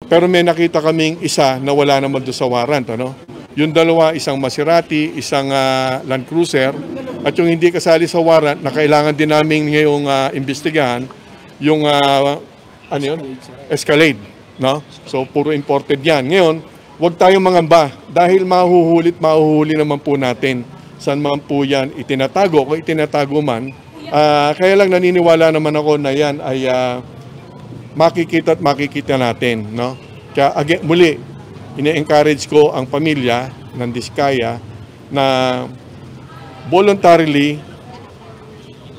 Pero may nakita kaming isa na wala naman doon sa warrant. Ano? Yung dalawa, isang Maserati, isang Land Cruiser, at yung hindi kasali sa warrant na kailangan din namin ngayong imbestigahan, yung ano yun? Escalade. No? So, puro imported yan. Ngayon, huwag tayong mangamba dahil mahuhuli naman po natin saan man po yan itinatago o itinatago man. Kaya lang naniniwala naman ako na yan ay makikita at makikita natin. No? Kaya muli, ine-encourage ko ang pamilya ng Diskaya na voluntarily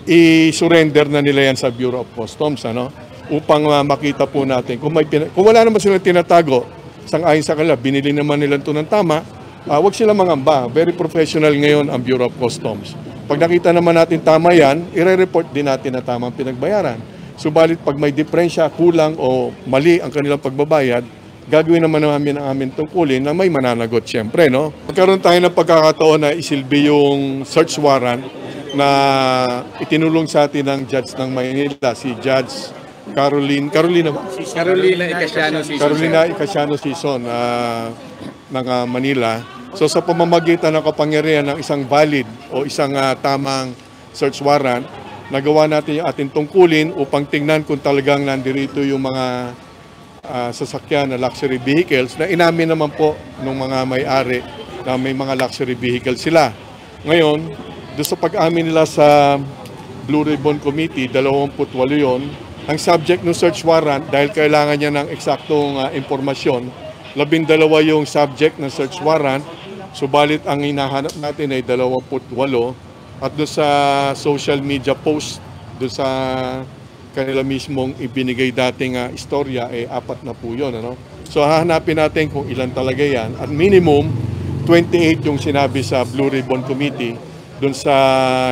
i-surrender na nila yan sa Bureau of Customs. Ano? Upang makita po natin. Kung wala naman silang tinatago, sang-ayon sa kanila, binili naman nila ito ng tama, huwag sila mangamba. Very professional ngayon ang Bureau of Customs. Pag nakita naman natin tama yan, ire-report din natin na tamang pinagbayaran. Subalit pag may diferensya, kulang o mali ang kanilang pagbabayad, gagawin naman namin ang aming tungkulin na may mananagot siyempre. No? Magkaroon tayo ng pagkakataon na isilbi yung search warrant na itinulong sa atin ng Judge ng Maynila, si Judge Carolina Icasiano Sison ng Manila. So sa pamamagitan ng kapangyarihan ng isang valid o isang tamang search warrant, nagawa natin yung ating tungkulin upang tingnan kung talagang nandirito yung mga sasakyan na luxury vehicles na inamin naman po ng mga may-ari na may mga luxury vehicles sila. Ngayon, doon sa pag-amin nila sa Blue Ribbon Committee, 28 yon. Ang subject ng search warrant, dahil kailangan niya ng eksaktong impormasyon, 12 yung subject ng search warrant, subalit ang hinahanap natin ay 28. At doon sa social media post, doon sa kanila mismong ibinigay dating istorya, 4 na po yun. Ano? So hahanapin natin kung ilan talaga yan. At minimum, 28 yung sinabi sa Blue Ribbon Committee doon sa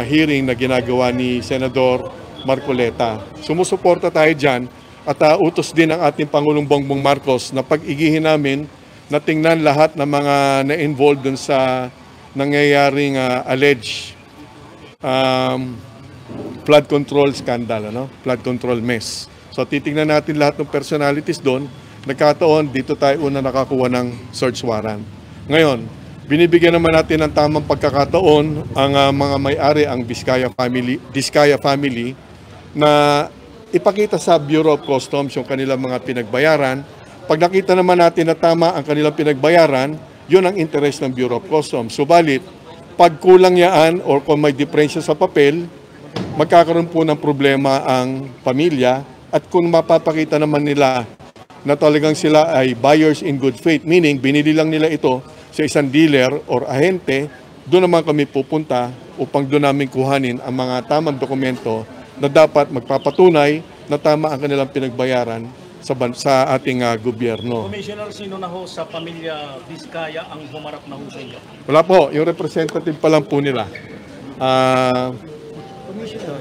hearing na ginagawa ni Senador Marcoleta. Sumusuporta tayo dyan at utos din ang ating Pangulong Bongbong Marcos na pag-igihin namin na tingnan lahat ng mga na-involved dun sa nangyayaring alleged flood control scandal, ano? Flood control mess. So titingnan natin lahat ng personalities doon. Nagkataon, dito tayo una nakakuha ng search warrant. Ngayon, binibigyan naman natin ng tamang pagkakataon ang mga may-ari, ang Diskaya family, na ipakita sa Bureau of Customs yung kanilang mga pinagbayaran. Pag nakita naman natin na tama ang kanilang pinagbayaran, yun ang interest ng Bureau of Customs. Subalit, pag kulang yan or kung may diferensya sa papel, magkakaroon po ng problema ang pamilya at kung mapapakita naman nila na talagang sila ay buyers in good faith, meaning binili lang nila ito sa isang dealer or ahente, doon naman kami pupunta upang doon namin kuhanin ang mga tamang dokumento na dapat magpapatunay na tama ang kanilang pinagbayaran sa ating gobyerno. Commissioner, sino na ho sa pamilya Diskaya ang humarap na ho sa inyo? Wala po, yung representative pa lang po nila. Commissioner,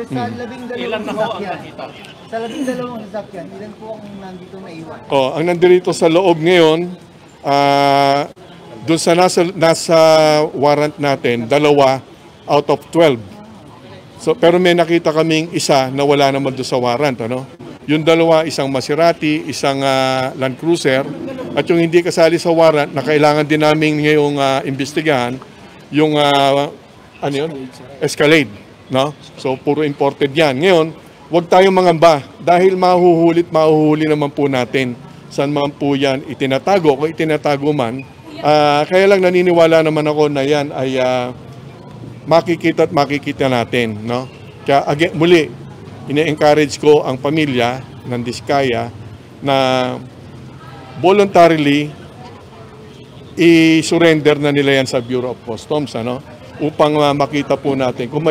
sa 12 ilan na ho ang sasakyan, nakita? sa 12 sasakyan, ilan po ang nandito naiwan? Ang nandito sa loob ngayon, doon sa nasa warrant natin, 2 out of 12. So, pero may nakita kaming isa na wala naman doon sa warrant. Ano? Yung dalawa, isang Maserati, isang Land Cruiser, at yung hindi kasali sa warrant na kailangan din namin ngayong imbestigahan, yung ano yun? Escalade. No? So, puro imported yan. Ngayon, huwag tayong mangamba dahil mahuhuli naman po natin saan man po yan itinatago o itinatago man. Kaya lang naniniwala naman ako na yan ay makikita at makikita natin. No? Kaya muli, ine-encourage ko ang pamilya ng Diskaya na voluntarily i-surrender na nila yan sa Bureau of Customs. Ano? Upang makita po natin. Kung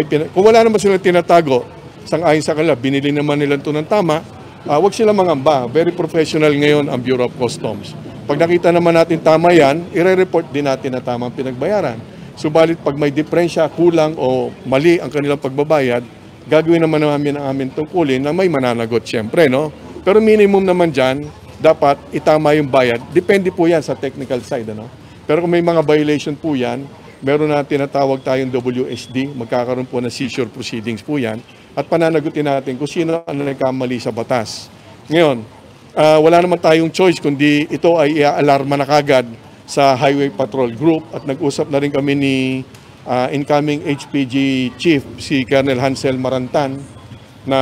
wala naman silang tinatago, sang-ayon sa kanila, binili naman nila ito ng tama, huwag silang mangamba. Very professional ngayon ang Bureau of Customs. Pag nakita naman natin tama yan, ire-report din natin na tamang pinagbayaran. Subalit pag may diferensya, kulang o mali ang kanilang pagbabayad, gagawin naman namin ang aming tungkulin na may mananagot siyempre. No? Pero minimum naman dyan, dapat itama yung bayad. Depende po yan sa technical side. Ano? Pero kung may mga violation po yan, meron na tinatawag tayong WSD, magkakaroon po na seizure proceedings po yan, at pananagutin natin kung sino ang nagkamali sa batas. Ngayon, wala naman tayong choice kundi ito ay i-alarma na kagad sa Highway Patrol Group at nag-usap na rin kami ni incoming HPG Chief, si Colonel Hansel Marantan, na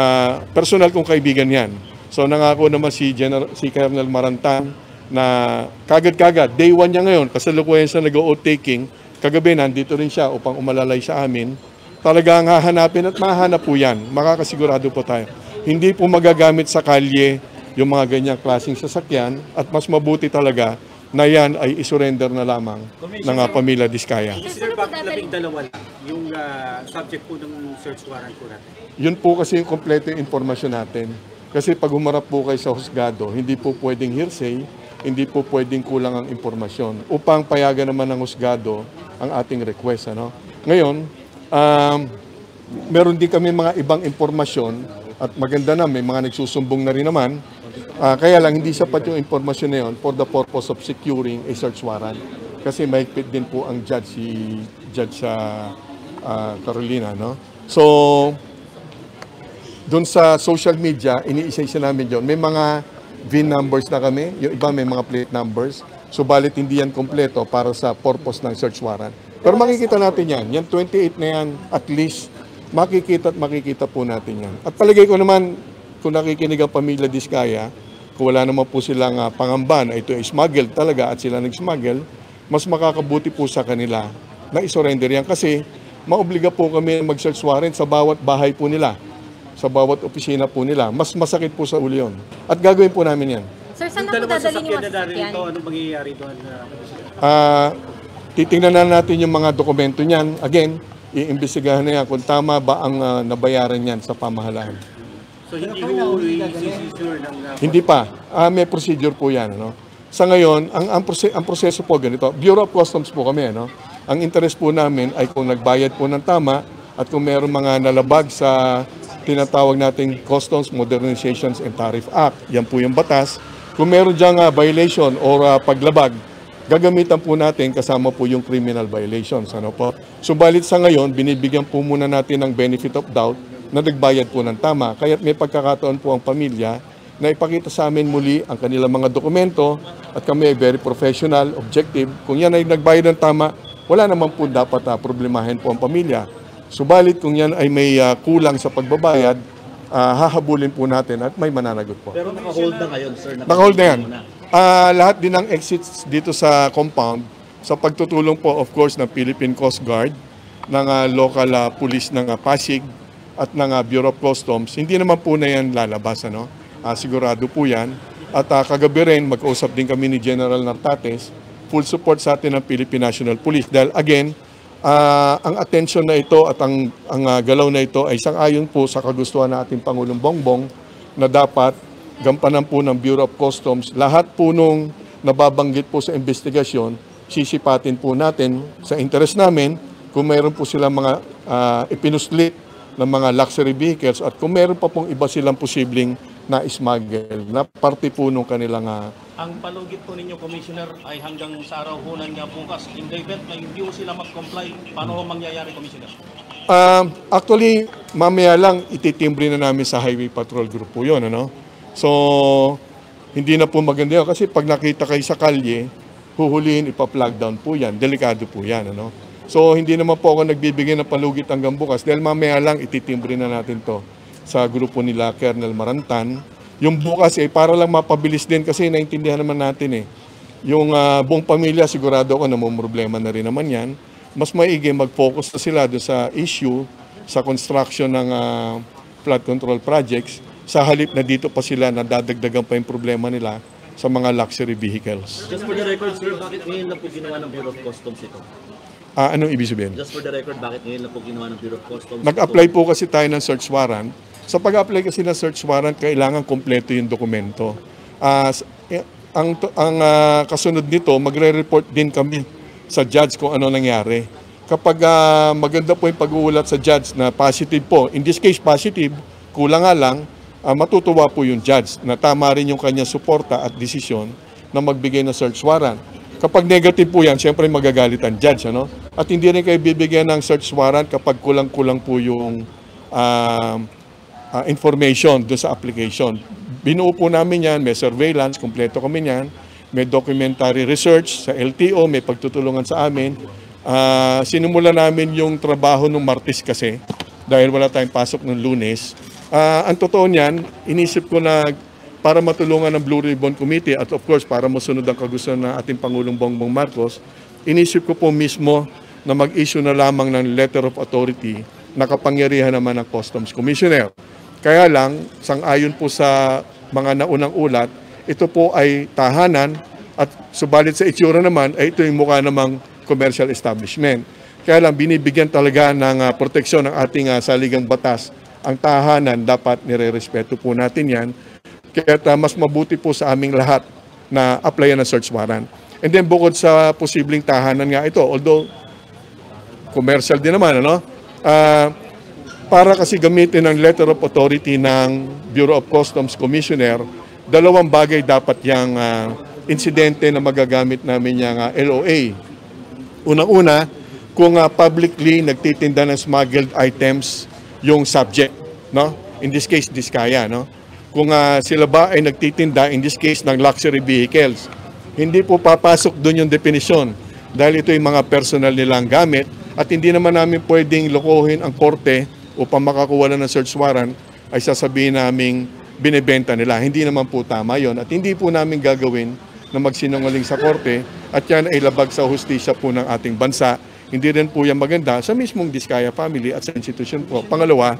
personal kong kaibigan yan. So nangako naman si Colonel Marantan na kagad-kagad, day 1 niya ngayon, kasalukuyan sa nag-oath taking, kagabi nandito rin siya upang umalalay sa amin. Talagang hahanapin at mahanap po yan, makakasigurado po tayo. Hindi po magagamit sa kalye yung mga ganyang klaseng sasakyan at mas mabuti talaga na yan ay isurrender na lamang ng pamilya Diskaya. Sir, bakit 12 lang yung subject po ng search warrant po natin? Yun po kasi yung kompleto yung informasyon natin. Kasi pag humarap po kayo sa husgado, hindi po pwedeng hearsay, hindi po pwedeng kulang ang impormasyon upang payagan naman ng husgado ang ating request. Ano? Ngayon, meron din kami mga ibang impormasyon at maganda na may mga nagsusumbong na rin naman. Kaya lang hindi sapat yung impormasyon na yun for the purpose of securing a search warrant. Kasi mahigpit din po ang judge, si Judge Carolina. No? So, doon sa social media, iniisa-isa namin yun. May mga VIN numbers na kami, yung iba may mga plate numbers. Subalit hindi yan kompleto para sa purpose ng search warrant. Pero makikita natin yan. Yan 28 na yan, at least makikita po natin yan. At palagay ko naman, kung nakikinig ang pamilya Diskaya, kung wala naman po silang pangamba na ito ay smuggled talaga at sila nag-smuggle, mas makakabuti po sa kanila na isurrender yan. Kasi maobliga po kami mag-search warrant sa bawat bahay po nila, sa bawat opisina po nila. Mas masakit po sa ulo yun. At gagawin po namin yan. Sir, saan na po dadalhin yung mga sasakyan? Anong mangyayari doon? Titingnan na natin yung mga dokumento niyan. Again, iimbestigahan na yan kung tama ba ang nabayaran niyan sa pamahalaan. So hindi ho i-secure ng... Hindi pa. May procedure po yan. Ano? Sa ngayon, ang proseso po ganito. Bureau of Customs po kami. Ano? Ang interest po namin ay kung nagbayad po ng tama at kung meron mga nalabag sa tinatawag nating Customs Modernizations and Tariff Act. Yan po yung batas. Kung meron diyang violation or paglabag, gagamitan po natin kasama po yung criminal violations. Ano po? Subalit sa ngayon, binibigyan po muna natin ng benefit of doubt na nagbayad po ng tama. Kaya't may pagkakataon po ang pamilya na ipakita sa amin muli ang kanilang mga dokumento at kami ay very professional, objective. Kung yan ay nagbayad ng tama, wala naman po dapat problemahin po ang pamilya. Subalit kung yan ay may kulang sa pagbabayad, hahabulin po natin at may mananagot po. Pero naka-hold na ngayon, sir. Naka-hold na yan. Lahat din ng exits dito sa compound sa pagtutulong po of course ng Philippine Coast Guard, ng local police ng Pasig at ng Bureau of Customs, hindi naman po na yan lalabas. Ano? Sigurado po yan. At kagabi rin, mag-usap din kami ni General Nartates, full support sa atin ng Philippine National Police. Dahil again, ang attention na ito at ang galaw na ito ay sang-ayon po sa kagustuhan ng ating Pangulong Bongbong na dapat gampanan po ng Bureau of Customs. Lahat po nung nababanggit po sa investigasyon, sisipatin po natin sa interest namin kung mayroon po silang mga ipinuslit ng mga luxury vehicles at kung mayroon pa pong iba silang posibleng na smuggle na parte po nung kanilang... Ang palugit po ninyo, Commissioner, ay hanggang sa araw ho ng bukas. In the event na hindi ho sila mag-comply, paano ho mangyayari, Commissioner? Actually, mamaya lang ititimbre na namin sa Highway Patrol Group po yun. Ano? So, hindi na po maganda yun. Kasi pag nakita kayo sa kalye, huhulihin, ipa-flag down po yan. Delikado po yan. Ano? So, hindi naman po ako nagbibigay ng palugit hanggang bukas. Dahil mamaya lang ititimbre na natin to sa grupo nila Colonel Marantan. Yung bukas para lang mapabilis din kasi naintindihan naman natin Yung buong pamilya sigurado ako namumroblema na rin naman yan. Mas maigi mag-focus na sila doon sa issue, sa construction ng flood control projects, sa halip na dito pa sila nadadagdagan pa yung problema nila sa mga luxury vehicles. Just for the record, sir, bakit ngayon lang po ginawa ng Bureau of Customs ito? Anong ibig sabihin? Just for the record, bakit ngayon lang po ginawa ng Bureau of Customs? Nag-apply po kasi tayo ng search warrant. Sa pag-apply kasi ng search warrant, kailangan kompleto yung dokumento. Ang kasunod nito, magre-report din kami sa judge kung ano nangyari. Kapag maganda po yung pag-uulat sa judge na positive po, in this case positive, kulang nga lang, matutuwa po yung judge na tama rin yung kanyang suporta at desisyon na magbigay ng search warrant. Kapag negative po yan, siyempre magagalit ang judge. Ano? At hindi rin kayo bibigyan ng search warrant kapag kulang-kulang po yung information doon sa application. Binuo po namin yan, may surveillance, kumpleto kami yan, may documentary research sa LTO, may pagtutulungan sa amin. Sinimula namin yung trabaho nung Martes kasi dahil wala tayong pasok nung Lunes. Ang totoo niyan, inisip ko na para matulungan ng Blue Ribbon Committee at of course para masunod ang kagustuhan ng ating Pangulong Bongbong Marcos, inisip ko po mismo na mag-issue na lamang ng letter of authority na kapangyarihan naman ng Customs Commissioner. Kaya lang, sang-ayon po sa mga naunang ulat, ito po ay tahanan at subalit sa itsura naman ay ito yung mukha namang commercial establishment. Kaya lang binibigyan talaga ng proteksyon ng ating saligang batas. Ang tahanan dapat nire-respeto po natin yan. Kaya mas mabuti po sa aming lahat na applyan ng search warrant. And then bukod sa posibleng tahanan nga ito, although commercial din naman, ano? Para kasi gamitin ang letter of authority ng Bureau of Customs Commissioner, dalawang bagay dapat yung insidente na magagamit namin yung LOA. Unang-una, kung publicly nagtitinda ng smuggled items yung subject, no? In this case, Diskaya, no? Kung sila ba ay nagtitinda, in this case, ng luxury vehicles, hindi po papasok doon yung definisyon dahil ito yung mga personal nilang gamit at hindi naman namin pwedeng lokohin ang korte upang makakuha na ng search warrant ay sasabihin naming binibenta nila. Hindi naman po tama yon at hindi po namin gagawin na magsinungaling sa korte at yan ay labag sa hustisya po ng ating bansa. Hindi rin po yan maganda sa mismong Diskaya family at sa institution po. Pangalawa,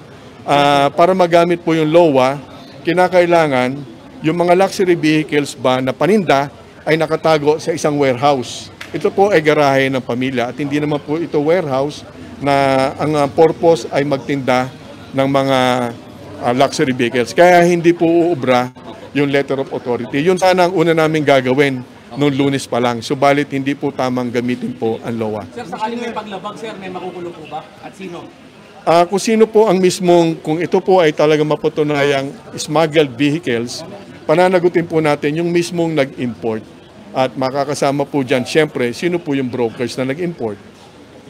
para magamit po yung LOA, kinakailangan yung mga luxury vehicles ba na paninda ay nakatago sa isang warehouse. Ito po ay garahe ng pamilya at hindi naman po ito warehouse na ang purpose ay magtinda ng mga luxury vehicles. Kaya hindi po uubra yung letter of authority. Yun sana ang una namin gagawin noong Lunes pa lang. Subalit hindi po tamang gamitin po ang LOA. Sir, sakaling may paglabag, sir, may makukulong po ba? At sino? Kung sino po ang mismong, kung ito po ay talaga mapatunayang smuggled vehicles, pananagutin po natin yung mismong nag-import. At makakasama po dyan, siyempre, sino po yung brokers na nag-import.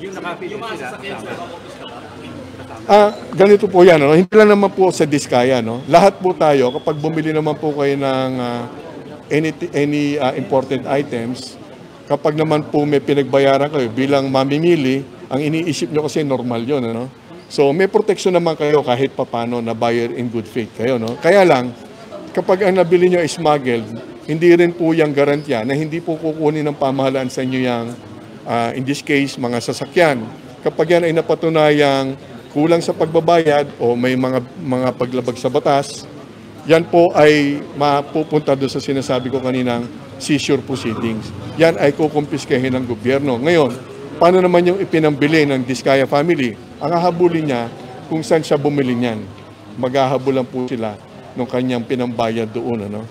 Yung nakapili sila. Ganito po yan. No? Hindi lang naman po sa Diskaya. No? Lahat po tayo, kapag bumili naman po kayo ng any imported items, kapag naman po may pinagbayaran kayo bilang mamimili, ang iniisip nyo kasi normal yun. Ano? So may protection naman kayo kahit papano na buyer in good faith kayo. No? Kaya lang, kapag ang nabili nyo is smuggled, hindi rin po yung garantya na hindi po kukunin ng pamahalaan sa inyo yung, in this case, mga sasakyan. Kapag yan ay napatunayang kulang sa pagbabayad o may mga paglabag sa batas, yan po ay mapupunta doon sa sinasabi ko kaninang seizure proceedings. Yan ay kukumpiskahin ng gobyerno. Ngayon, paano naman yung ipinambili ng Diskaya family? Ang hahabulin niya kung saan siya bumili niyan. Maghahabulan po sila ng kanyang pinambayad doon. Ano?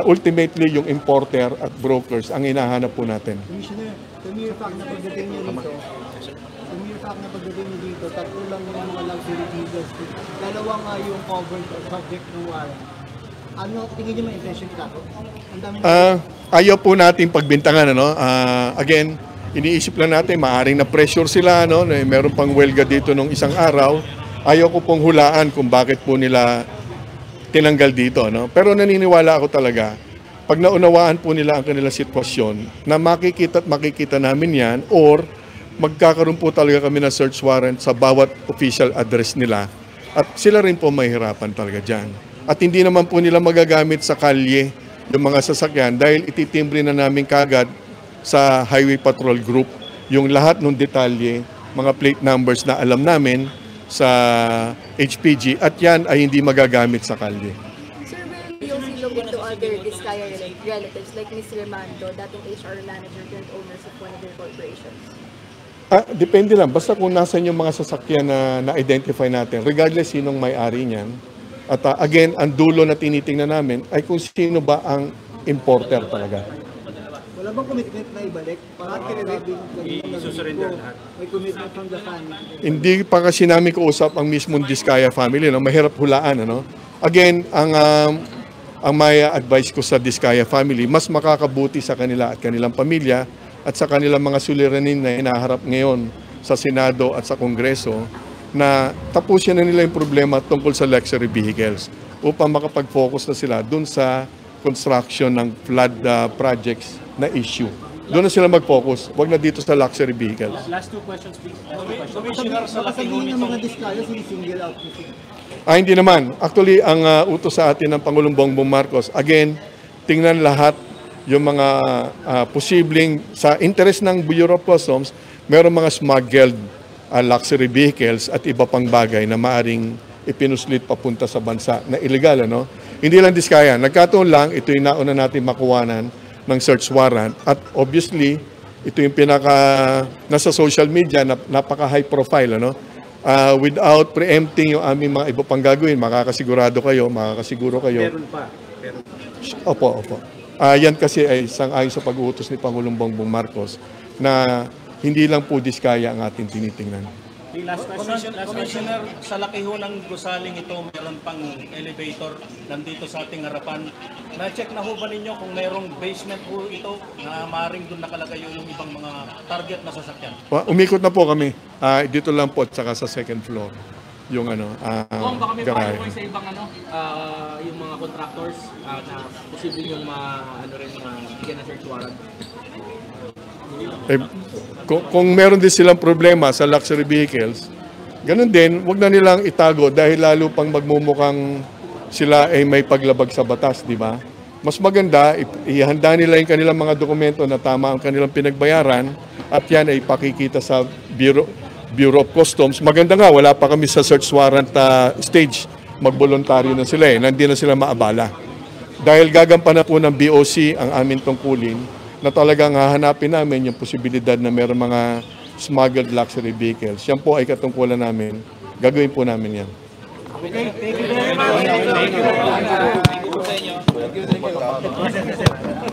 Ultimately, yung importer at brokers ang hinahanap po natin. Commissioner, the mere fact na pagdating niyo dito, tatlo lang yung mga luxury vehicles. Dalawa nga yung covered subject ng warrant. Ano, tingin niyo may intention nito? Ang dami ayaw po natin pagbintangan. Ano? Again, iniisip lang natin, maaring na pressure sila. No? Meron pang welga dito nung isang araw. Ayaw ko pong hulaan kung bakit po nila tinanggal dito. No? Pero naniniwala ako talaga, pag naunawaan po nila ang kanilang sitwasyon, na makikita at makikita namin yan, or magkakaroon po talaga kami ng search warrant sa bawat official address nila, at sila rin po mahihirapan talaga dyan. At hindi naman po nila magagamit sa kalye yung mga sasakyan dahil ititimbre na namin kagad sa Highway Patrol Group yung lahat ng detalye, mga plate numbers na alam namin sa HPG at yan ay hindi magagamit sa kalye. Sir, will you also look into other Diskaya relatives like Ms. Remando, dating HR manager, current owners of one of their corporations? Depende lang. Basta kung nasan yung mga sasakyan na na-identify natin, regardless sinong may-ari niyan. At again, ang dulo na tinitingnan namin ay kung sino ba ang importer talaga. Wala bang commitment na ibalik? Parang I-surrender lahat. may commitment from the family. Hindi pa kasi namin kausap ang mismong Diskaya family. No? Mahirap hulaan. Ano? Again, ang may advice ko sa Diskaya family, mas makakabuti sa kanila at kanilang pamilya at sa kanilang mga suliranin na hinaharap ngayon sa Senado at sa Kongreso na tapusin na nila yung problema tungkol sa luxury vehicles upang makapag-focus na sila dun sa construction ng flood projects na issue. Doon na sila mag-focus, wag na dito sa luxury vehicles. Last two questions, please. Commissioner, sa laki ho Sabihin ng nito, mga Diskaya, sinisingle out nito. Hindi naman. Actually, ang utos sa atin ng Pangulong Bongbong Marcos, again, tingnan lahat yung mga posibleng, sa interest ng Bureau of Customs, mayroong mga smuggled luxury vehicles at iba pang bagay na maaring ipinuslit papunta sa bansa na illegal, ano? Hindi lang Diskaya. Nagkataon lang, ito yung nauna natin makuwanan ng search warrant. At obviously, ito yung nasa social media, napaka-high profile, ano? Without preempting yung aming mga iba pang gagawin, makakasiguro kayo. Meron pa. Opo. Yan kasi ay sang-ayon sa pag-uutos ni Pangulong Bongbong Marcos na hindi lang po Diskaya ang ating tinitingnan. The last question. Commissioner, sa laki ho ng gusaling ito, meron pang elevator nandito sa ating harapan. Na-check na ho ba ninyo kung merong basement ho ito na maaaring doon nakalagay yung ibang mga target na sasakyan? Umikot na po kami. Dito lang po at saka sa second floor. Yung Kung baka may garahe. payo sa ibang yung mga contractors na posibleng yung bigyan ng search warrant. Kung meron din silang problema sa luxury vehicles, ganun din, wag na nilang itago dahil lalo pang magmumukhang sila ay may paglabag sa batas, di ba? Mas maganda, ihanda nila yung kanilang mga dokumento na tama ang kanilang pinagbayaran at yan ay pakikita sa Bureau of Customs. Maganda nga, wala pa kami sa search warrant stage. Magboluntaryo na sila hindi na sila maabala. Dahil gagampanan po ng BOC ang aming tungkulin na talagang hahanapin namin yung posibilidad na mayroong mga smuggled luxury vehicles. Yan po ay katungkulan namin. Gagawin po namin yan. Thank you very much.